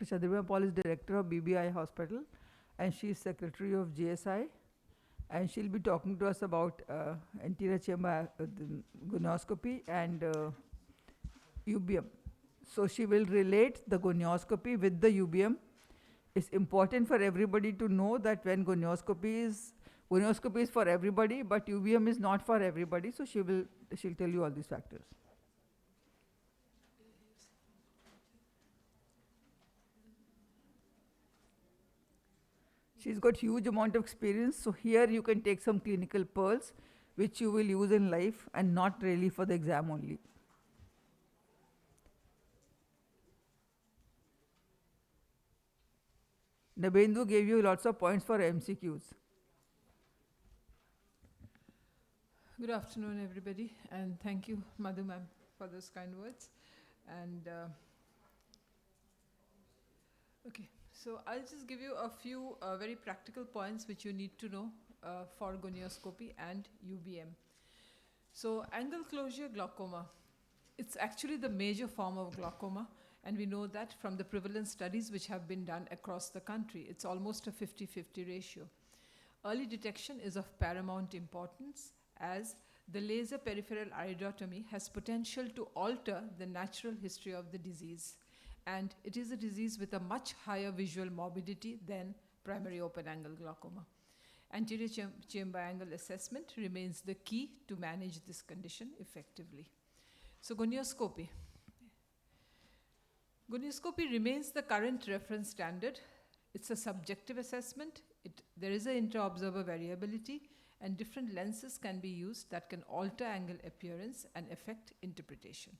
Dr. Chandrima Paul is director of BBI Hospital, and she is secretary of GSI, and she'll be talking to us about anterior chamber gonioscopy and UBM. So she will relate the gonioscopy with the UBM. It's important for everybody to know that when gonioscopy is for everybody, but UBM is not for everybody. So she'll tell you all these factors. She's got huge amount of experience. So here you can take some clinical pearls, which you will use in life and not really for the exam only. Nabendu gave you lots of points for MCQs. Good afternoon, everybody, and thank you, Madhu ma'am, for those kind words. And okay, so I'll just give you a few very practical points which you need to know for gonioscopy and UBM. So angle closure glaucoma, it's actually the major form of glaucoma, and we know that from the prevalence studies which have been done across the country. It's almost a 50-50 ratio. Early detection is of paramount importance, as the laser peripheral iridotomy has potential to alter the natural history of the disease. And it is a disease with a much higher visual morbidity than primary open-angle glaucoma. Anterior chamber angle assessment remains the key to manage this condition effectively. So gonioscopy. Gonioscopy remains the current reference standard. It's a subjective assessment. There is an inter-observer variability, and different lenses can be used that can alter angle appearance and affect interpretation.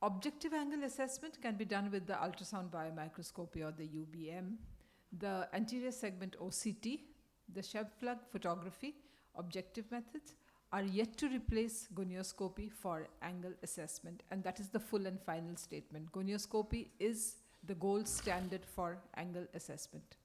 Objective angle assessment can be done with the ultrasound biomicroscopy or the UBM, the anterior segment OCT, the Shebb-Plug photography, objective methods are yet to replace gonioscopy for angle assessment, and that is the full and final statement. Gonioscopy is the gold standard for angle assessment.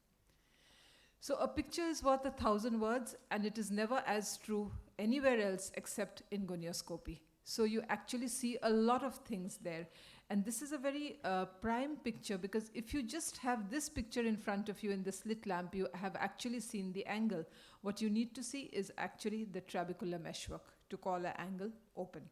So a picture is worth 1,000 words, and it is never as true anywhere else except in gonioscopy. So you actually see a lot of things there. And this is a very prime picture, because if you just have this picture in front of you in the slit lamp, you have actually seen the angle. What you need to see is actually the trabecular meshwork to call an angle open.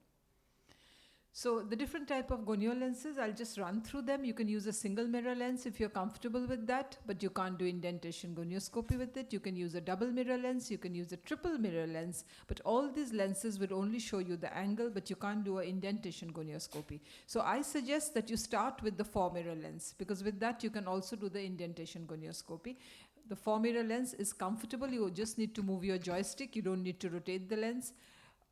So the different type of gonio lenses, I'll just run through them. You can use a single mirror lens if you're comfortable with that, but you can't do indentation gonioscopy with it. You can use a double mirror lens, you can use a triple mirror lens, but all these lenses will only show you the angle, but you can't do an indentation gonioscopy. So I suggest that you start with the 4-mirror lens, because with that you can also do the indentation gonioscopy. The 4-mirror lens is comfortable. You just need to move your joystick. You don't need to rotate the lens.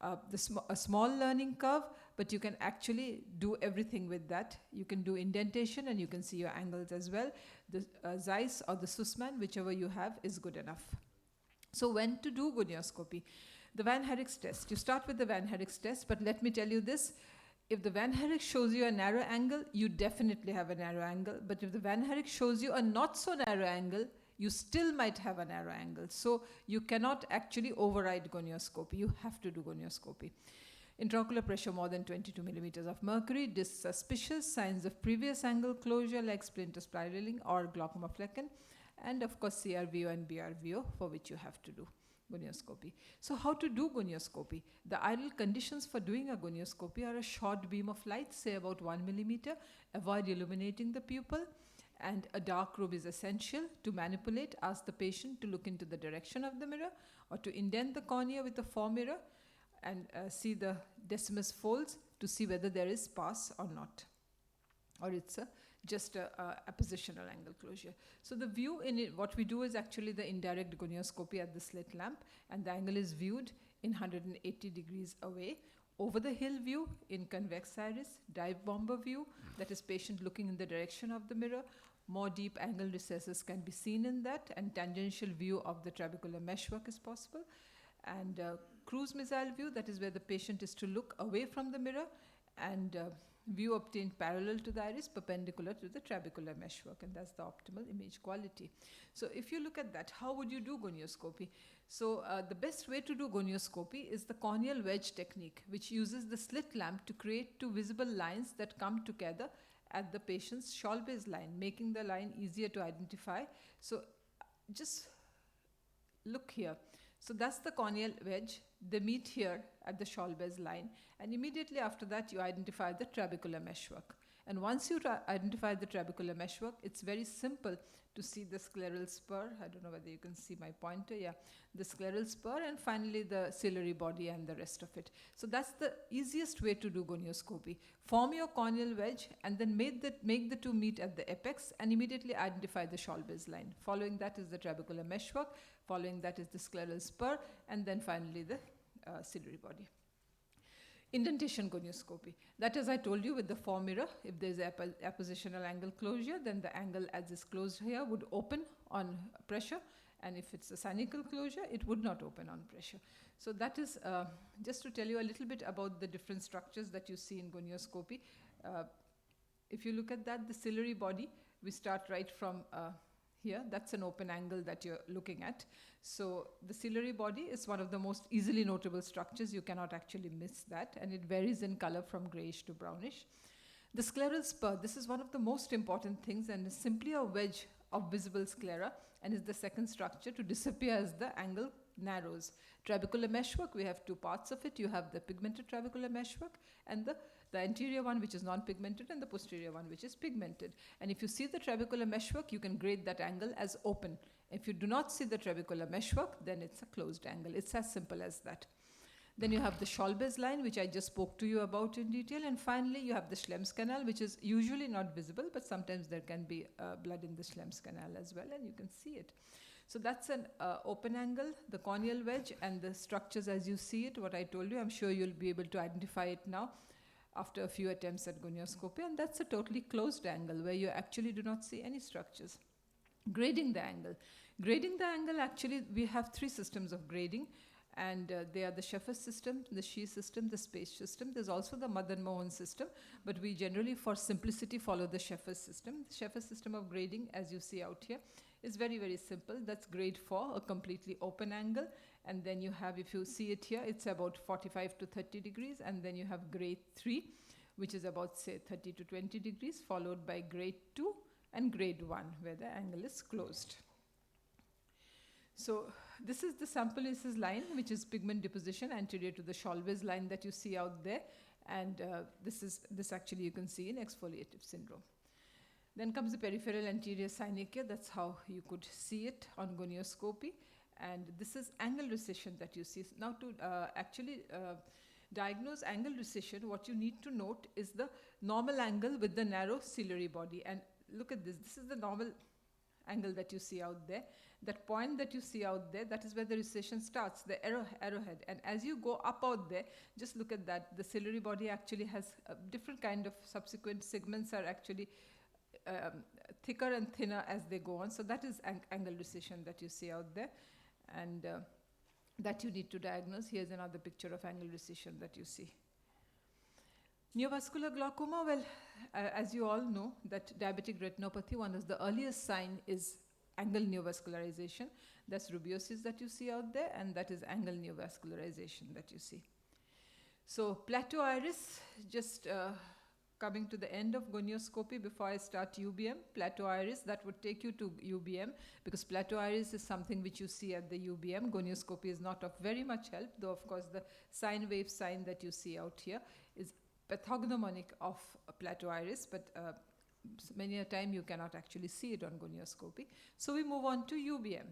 A small learning curve, but you can actually do everything with that. You can do indentation and you can see your angles as well. The Zeiss or the Sussman, whichever you have, is good enough. So when to do gonioscopy? The Van Herrick's test. You start with the Van Herrick's test, but let me tell you this. If the Van Herrick shows you a narrow angle, you definitely have a narrow angle. But if the Van Herrick shows you a not so narrow angle, you still might have a narrow angle. So you cannot actually override gonioscopy. You have to do gonioscopy. Intraocular pressure more than 22 millimeters of mercury, disc suspicious, signs of previous angle closure like splinter spiraling or glaucoma flecken, and of course CRVO and BRVO, for which you have to do gonioscopy. So how to do gonioscopy? The ideal conditions for doing a gonioscopy are a short beam of light, say about 1 millimeter, avoid illuminating the pupil, and a dark room is essential. To manipulate, ask the patient to look into the direction of the mirror or to indent the cornea with a 4-mirror and see the decimus folds to see whether there is sparse or not, or it's just a appositional angle closure. So the view in it, what we do is actually the indirect gonioscopy at the slit lamp, and the angle is viewed in 180 degrees away. Over the hill view in convex iris, dive bomber view, that is patient looking in the direction of the mirror. More deep angle recesses can be seen in that, and tangential view of the trabecular meshwork is possible. And cruise missile view, that is where the patient is to look away from the mirror, and view obtained parallel to the iris, perpendicular to the trabecular meshwork, and that's the optimal image quality. So if you look at that, how would you do gonioscopy? So the best way to do gonioscopy is the corneal wedge technique, which uses the slit lamp to create 2 visible lines that come together at the patient's Schwalbe's line, making the line easier to identify. So just look here. So that's the corneal wedge. They meet here at the Schwalbe's line, and immediately after that you identify the trabecular meshwork. And once you identify the trabecular meshwork, it's very simple to see the scleral spur. I don't know whether you can see my pointer. Yeah, the scleral spur, and finally the ciliary body and the rest of it. So that's the easiest way to do gonioscopy. Form your corneal wedge and then make the two meet at the apex and immediately identify the Schwalbe's line. Following that is the trabecular meshwork. Following that is the scleral spur, and then finally the ciliary body. Indentation gonioscopy. That, as I told you, with the 4 mirror, if there's appositional angle closure, then the angle as is closed here would open on pressure, and if it's a cynical closure, it would not open on pressure. So that is just to tell you a little bit about the different structures that you see in gonioscopy. If you look at that, the ciliary body, we start right from here. That's an open angle that you're looking at. So the ciliary body is one of the most easily notable structures. You cannot actually miss that, and it varies in color from grayish to brownish. The scleral spur, this is one of the most important things, and is simply a wedge of visible sclera, and is the second structure to disappear as the angle narrows. Trabecular meshwork, we have two parts of it. You have the pigmented trabecular meshwork and the anterior one, which is non-pigmented, and the posterior one, which is pigmented. And if you see the trabecular meshwork, you can grade that angle as open. If you do not see the trabecular meshwork, then it's a closed angle. It's as simple as that. Then you have the Schwalbe's line, which I just spoke to you about in detail. And finally, you have the Schlemm's canal, which is usually not visible, but sometimes there can be blood in the Schlemm's canal as well, and you can see it. So that's an open angle, the corneal wedge, and the structures as you see it, what I told you. I'm sure you'll be able to identify it now after a few attempts at gonioscopy. And that's a totally closed angle where you actually do not see any structures. Grading the angle. Grading the angle, actually, we have 3 systems of grading. And they are the Sheffer system, the Shih system, the Space system. There's also the Madan-Mohan system, but we generally, for simplicity, follow the Sheffer system. The Sheffer system of grading, as you see out here, is very, very simple. That's grade 4, a completely open angle. And then you have, if you see it here, it's about 45 to 30 degrees. And then you have grade 3, which is about, say, 30 to 20 degrees, followed by grade 2 and grade 1, where the angle is closed. So this is the Sampleace's line, which is pigment deposition anterior to the Schwalbe's line that you see out there. And this actually you can see in exfoliative syndrome. Then comes the peripheral anterior synechia. That's how you could see it on gonioscopy. And this is angle recession that you see. Now to actually diagnose angle recession, what you need to note is the normal angle with the narrow ciliary body. And look at this. This is the normal angle that you see out there. That point that you see out there, that is where the recession starts, the arrowhead. And as you go up out there, just look at that. The ciliary body actually has a different kind of subsequent segments are actually thicker and thinner as they go on. So that is angle recession that you see out there. And that you need to diagnose. Here's another picture of angle recession that you see. Neovascular glaucoma, well, as you all know, that diabetic retinopathy, one of the earliest sign is angle neovascularization. That's rubeosis that you see out there, and that is angle neovascularization that you see. So plateau iris, just coming to the end of gonioscopy before I start UBM, plateau iris, that would take you to UBM, because plateau iris is something which you see at the UBM. Gonioscopy is not of very much help, though of course the sine wave sign that you see out here is pathognomonic of plateau iris, but many a time you cannot actually see it on gonioscopy. So we move on to UBM.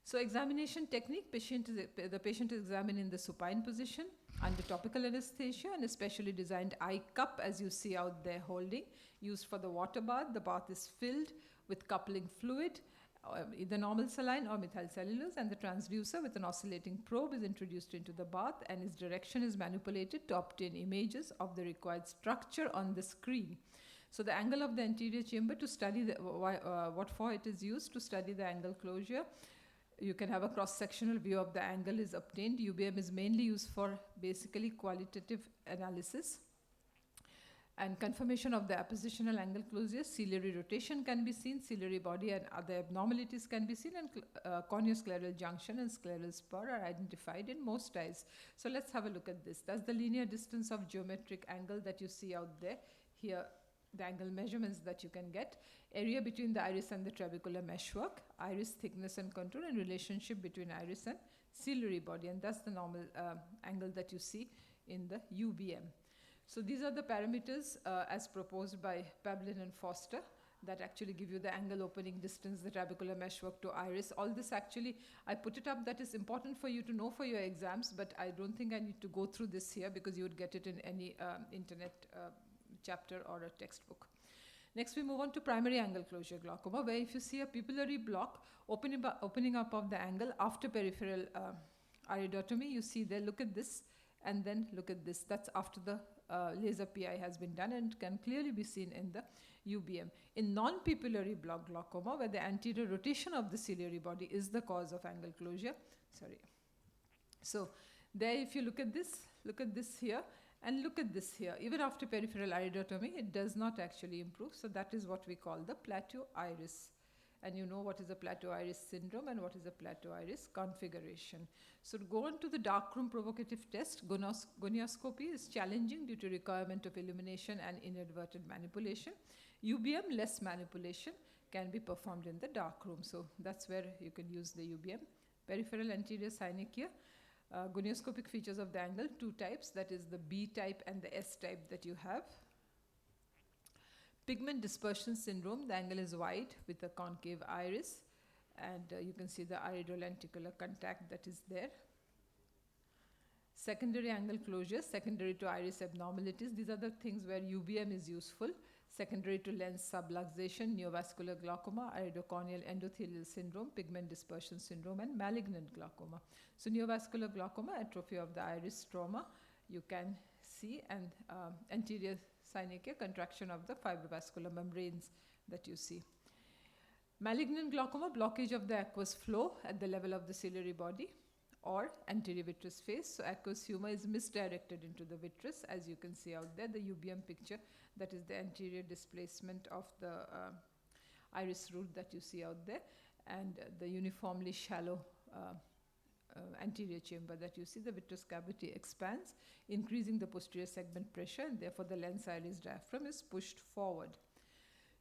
So examination technique, the patient is examined in the supine position under topical anesthesia and a specially designed eye cup, as you see out there holding, used for the water bath. The bath is filled with coupling fluid, either normal saline or methyl cellulose, and the transducer with an oscillating probe is introduced into the bath, and its direction is manipulated to obtain images of the required structure on the screen. So the angle of the anterior chamber, to study what for it is used, to study the angle closure. You can have a cross-sectional view of the angle is obtained. UBM is mainly used for basically qualitative analysis. And confirmation of the appositional angle closure, ciliary rotation can be seen, ciliary body and other abnormalities can be seen, and corneoscleral junction and scleral spur are identified in most eyes. So let's have a look at this. That's the linear distance of geometric angle that you see out there. Here the angle measurements that you can get, area between the iris and the trabecular meshwork, iris thickness and contour, and relationship between iris and ciliary body, and that's the normal angle that you see in the UBM. So these are the parameters as proposed by Pablin and Foster that actually give you the angle opening distance, the trabecular meshwork to iris. All this actually, I put it up, that is important for you to know for your exams, but I don't think I need to go through this here because you would get it in any internet chapter or a textbook. Next we move on to primary angle closure glaucoma, where if you see a pupillary block opening up of the angle after peripheral iridotomy, you see there, look at this, and then look at this. That's after the laser PI has been done, and can clearly be seen in the UBM. In non-pupillary block glaucoma, where the anterior rotation of the ciliary body is the cause of angle closure, so there if you look at this here, and look at this here, even after peripheral iridotomy, it does not actually improve. So that is what we call the plateau iris. And you know what is a plateau iris syndrome and what is a plateau iris configuration. So to go on to the darkroom provocative test, gonioscopy is challenging due to requirement of illumination and inadvertent manipulation. UBM, less manipulation, can be performed in the darkroom. So that's where you can use the UBM. Peripheral anterior synechia. Gonioscopic features of the angle, two types, that is the B type and the S type that you have. Pigment dispersion syndrome, the angle is wide with a concave iris, and you can see the iridolenticular contact that is there. Secondary angle closure, secondary to iris abnormalities, these are the things where UBM is useful. Secondary to lens subluxation, neovascular glaucoma, iridocorneal endothelial syndrome, pigment dispersion syndrome, and malignant glaucoma. So neovascular glaucoma, atrophy of the iris stroma, you can see, and anterior synechia, contraction of the fibrovascular membranes that you see. Malignant glaucoma, blockage of the aqueous flow at the level of the ciliary body or anterior vitreous face. So aqueous humor is misdirected into the vitreous, as you can see out there, the UBM picture, that is the anterior displacement of the iris root that you see out there, and the uniformly shallow anterior chamber that you see. The vitreous cavity expands, increasing the posterior segment pressure, and therefore the lens iris diaphragm is pushed forward.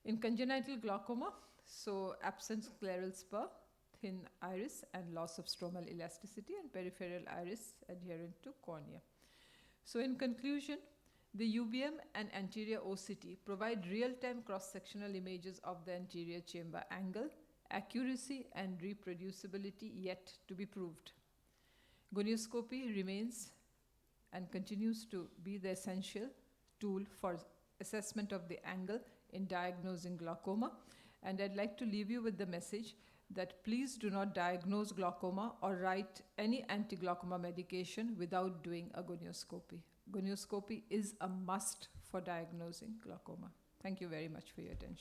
In congenital glaucoma, so absent scleral spur, thin iris, and loss of stromal elasticity, and peripheral iris adherent to cornea. So in conclusion, the UBM and anterior OCT provide real-time cross-sectional images of the anterior chamber angle, accuracy and reproducibility yet to be proved. Gonioscopy remains and continues to be the essential tool for assessment of the angle in diagnosing glaucoma, and I'd like to leave you with the message that please do not diagnose glaucoma or write any anti-glaucoma medication without doing a gonioscopy. Gonioscopy is a must for diagnosing glaucoma. Thank you very much for your attention.